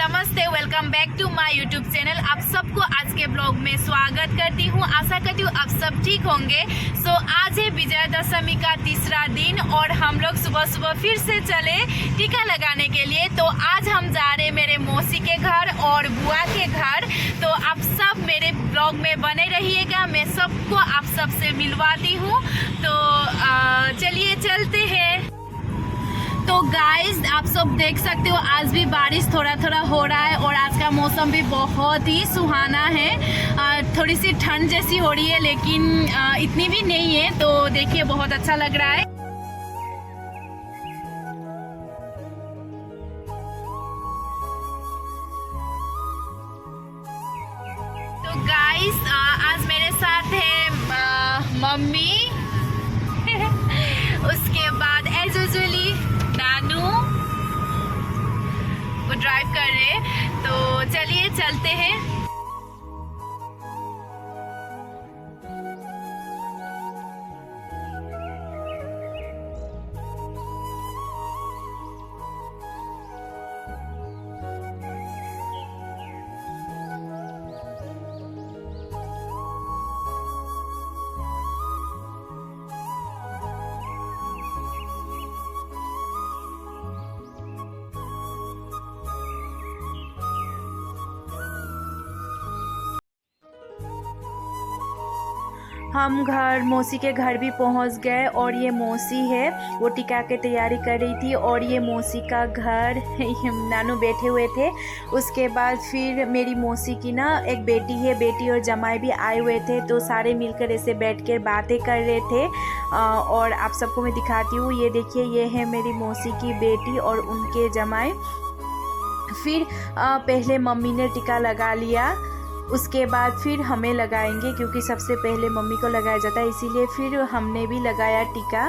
नमस्ते, welcome back to my YouTube channel. आप सबको आज के ब्लॉग में स्वागत करती हूँ। आशा करती हूँ आप सब ठीक होंगे। सो आज है विजयादशमी का तीसरा दिन और हम लोग सुबह सुबह फिर से चले टीका लगाने के लिए। तो आज हम जा रहे हैं मेरे मौसी के घर और बुआ के घर। तो आप सब मेरे ब्लॉग में बने रहिएगा, मैं सबको आप सबसे मिलवाती हूँ। तो चलिए चलते हैं। तो गाइस आप सब देख सकते हो आज भी बारिश थोड़ा थोड़ा हो रहा है और आज का मौसम भी बहुत ही सुहाना है। थोड़ी सी ठंड जैसी हो रही है लेकिन इतनी भी नहीं है। तो देखिए बहुत अच्छा लग रहा है। तो गाइस आज मेरे साथ है मम्मी उसके बाद एज यूजुअली नानू वो ड्राइव कर रहे। तो चलिए चलते हैं। हम घर मौसी के घर भी पहुंच गए और ये मौसी है वो टिका की तैयारी कर रही थी और ये मौसी का घर नानू बैठे हुए थे। उसके बाद फिर मेरी मौसी की ना एक बेटी है, बेटी और जमाई भी आए हुए थे। तो सारे मिलकर ऐसे बैठ कर बातें कर रहे थे और आप सबको मैं दिखाती हूँ। ये देखिए ये है मेरी मौसी की बेटी और उनके जमाई। फिर पहले मम्मी ने टिका लगा लिया, उसके बाद फिर हमें लगाएंगे क्योंकि सबसे पहले मम्मी को लगाया जाता है, इसीलिए फिर हमने भी लगाया टीका।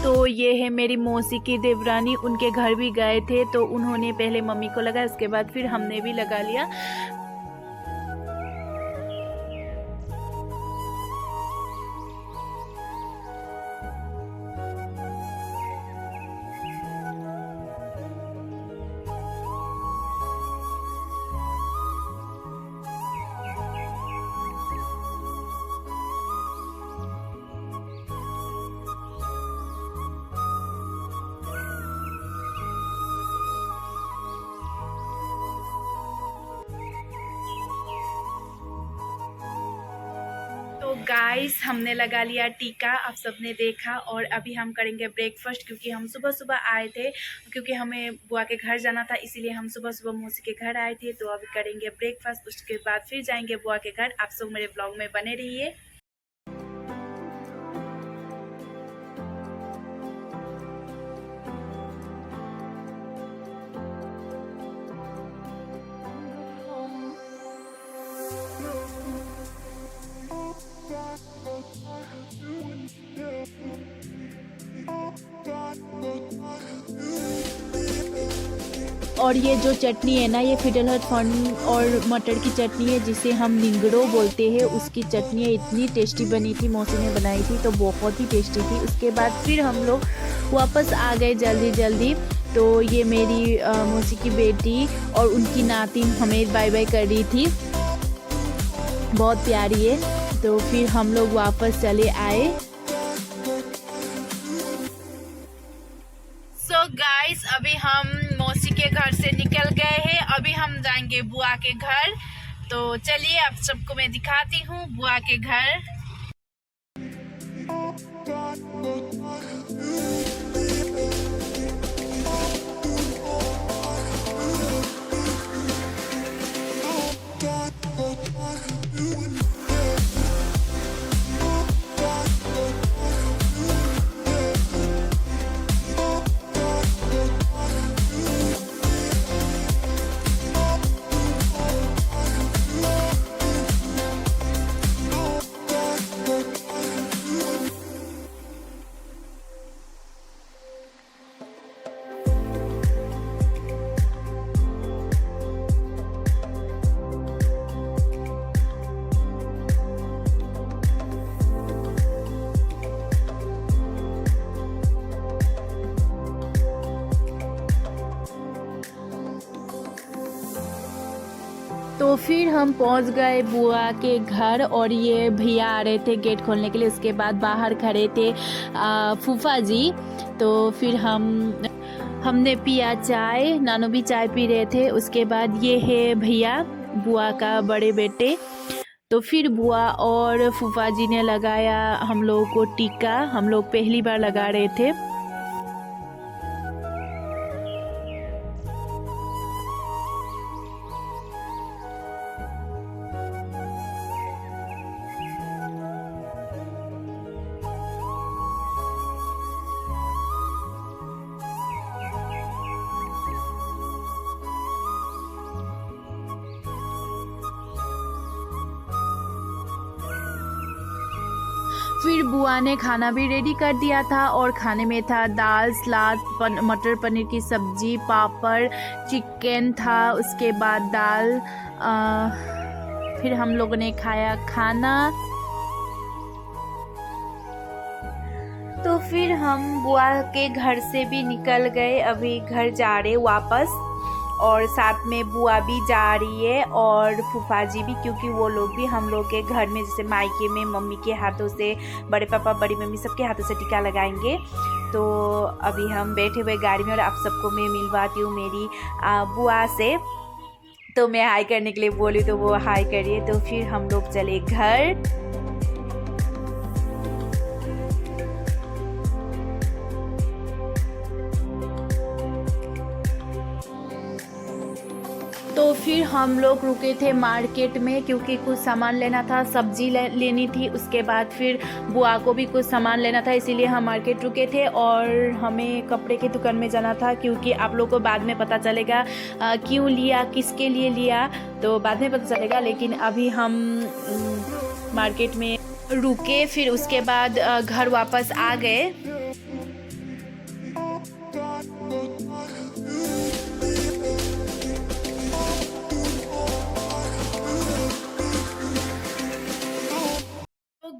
तो ये है मेरी मौसी की देवरानी, उनके घर भी गए थे तो उन्होंने पहले मम्मी को लगाया, उसके बाद फिर हमने भी लगा लिया। तो गाइस हमने लगा लिया टीका, आप सबने देखा। और अभी हम करेंगे ब्रेकफास्ट क्योंकि हम सुबह सुबह आए थे, क्योंकि हमें बुआ के घर जाना था, इसीलिए हम सुबह सुबह मौसी के घर आए थे। तो अभी करेंगे ब्रेकफास्ट, उसके बाद फिर जाएंगे बुआ के घर। आप सब मेरे ब्लॉग में बने रहिए। और ये जो चटनी है ना, ये फिडलहट फन और मटर की चटनी है जिसे हम निंगड़ो बोलते हैं। उसकी चटनी इतनी टेस्टी बनी थी, मौसी ने बनाई थी तो बहुत ही टेस्टी थी। उसके बाद फिर हम लोग वापस आ गए जल्दी जल्दी। तो ये मेरी मौसी की बेटी और उनकी नातिन हमें बाय बाय कर रही थी, बहुत प्यारी है। तो फिर हम लोग वापस चले आए। सो गाइस अभी हम मौसी के घर से निकल गए हैं, अभी हम जाएंगे बुआ के घर। तो चलिए आप सबको मैं दिखाती हूँ बुआ के घर। तो फिर हम पहुंच गए बुआ के घर और ये भैया आ रहे थे गेट खोलने के लिए। उसके बाद बाहर खड़े थे फूफा जी। तो फिर हमने पिया चाय, नानू भी चाय पी रहे थे। उसके बाद ये है भैया, बुआ का बड़े बेटे। तो फिर बुआ और फूफा जी ने लगाया हम लोगों को टीका। हम लोग पहली बार लगा रहे थे। फिर बुआ ने खाना भी रेडी कर दिया था और खाने में था दाल, सलाद, मटर पनीर की सब्जी, पापड़, चिकन था। उसके बाद दाल। फिर हम लोगों ने खाया खाना। तो फिर हम बुआ के घर से भी निकल गए, अभी घर जा रहे वापस। और साथ में बुआ भी जा रही है और फूफा जी भी, क्योंकि वो लोग भी हम लोग के घर में जैसे मायके में मम्मी के हाथों से, बड़े पापा बड़ी मम्मी सबके हाथों से टीका लगाएंगे। तो अभी हम बैठे हुए गाड़ी में और आप सबको मैं मिलवाती हूँ मेरी बुआ से। तो मैं हाई करने के लिए बोली तो वो हाई करिए। तो फिर हम लोग चले घर। तो फिर हम लोग रुके थे मार्केट में, क्योंकि कुछ सामान लेना था, सब्जी लेनी थी। उसके बाद फिर बुआ को भी कुछ सामान लेना था, इसीलिए हम मार्केट रुके थे। और हमें कपड़े की दुकान में जाना था, क्योंकि आप लोग को बाद में पता चलेगा क्यों लिया, किसके लिए लिया, तो बाद में पता चलेगा। लेकिन अभी हम मार्केट में रुके, फिर उसके बाद घर वापस आ गए।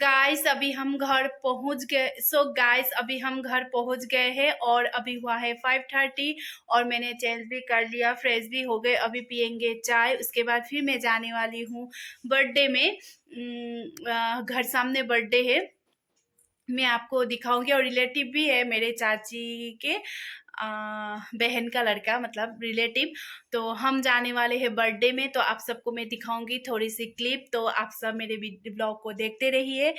गाइस अभी हम घर पहुंच गए। अभी हम घर पहुंच गए हैं और अभी हुआ है 5:30 और मैंने चेंज भी कर लिया, फ्रेश भी हो गए। अभी पियेंगे चाय, उसके बाद फिर मैं जाने वाली हूँ बर्थडे में। घर सामने बर्थडे है, मैं आपको दिखाऊंगी। और रिलेटिव भी है मेरे चाची के बहन का लड़का, मतलब रिलेटिव। तो हम जाने वाले हैं बर्थडे में, तो आप सबको मैं दिखाऊंगी थोड़ी सी क्लिप। तो आप सब मेरे ब्लॉग को देखते रहिए।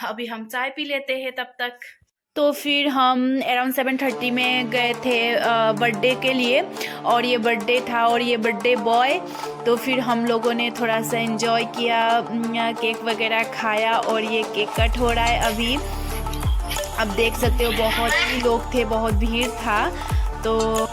अभी हम चाय पी लेते हैं तब तक। तो फिर हम अराउंड 7:30 में गए थे बर्थडे के लिए, और ये बर्थडे था और ये बर्थडे बॉय। तो फिर हम लोगों ने थोड़ा सा एंजॉय किया, केक वगैरह खाया और ये केक कट हो रहा है अभी। अब देख सकते हो बहुत ही लोग थे, बहुत भीड़ था। तो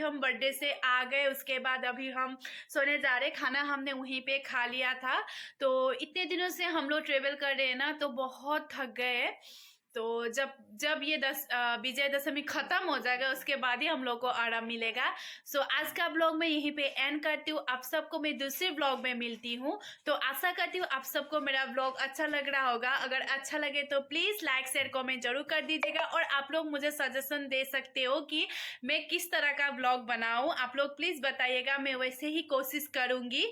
हम बर्थडे से आ गए, उसके बाद अभी हम सोने जा रहे। खाना हमने वहीं पे खा लिया था। तो इतने दिनों से हम लोग ट्रेवल कर रहे हैं ना, तो बहुत थक गए। तो जब ये विजयदशमी खत्म हो जाएगा, उसके बाद ही हम लोग को आराम मिलेगा। सो आज का ब्लॉग मैं यहीं पे एंड करती हूँ। आप सबको मैं दूसरे ब्लॉग में मिलती हूँ। तो आशा करती हूँ आप सबको मेरा ब्लॉग अच्छा लग रहा होगा। अगर अच्छा लगे तो प्लीज लाइक शेयर कमेंट जरूर कर दीजिएगा। और आप लोग मुझे सजेशन दे सकते हो कि मैं किस तरह का ब्लॉग बनाऊं, आप लोग प्लीज बताइएगा, मैं वैसे ही कोशिश करूंगी।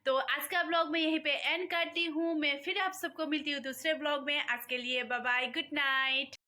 तो आज का ब्लॉग मैं यहीं पे एंड करती हूँ। मैं फिर आप सबको मिलती हूँ दूसरे ब्लॉग में। आज के लिए बाय बाय, गुड नाइट।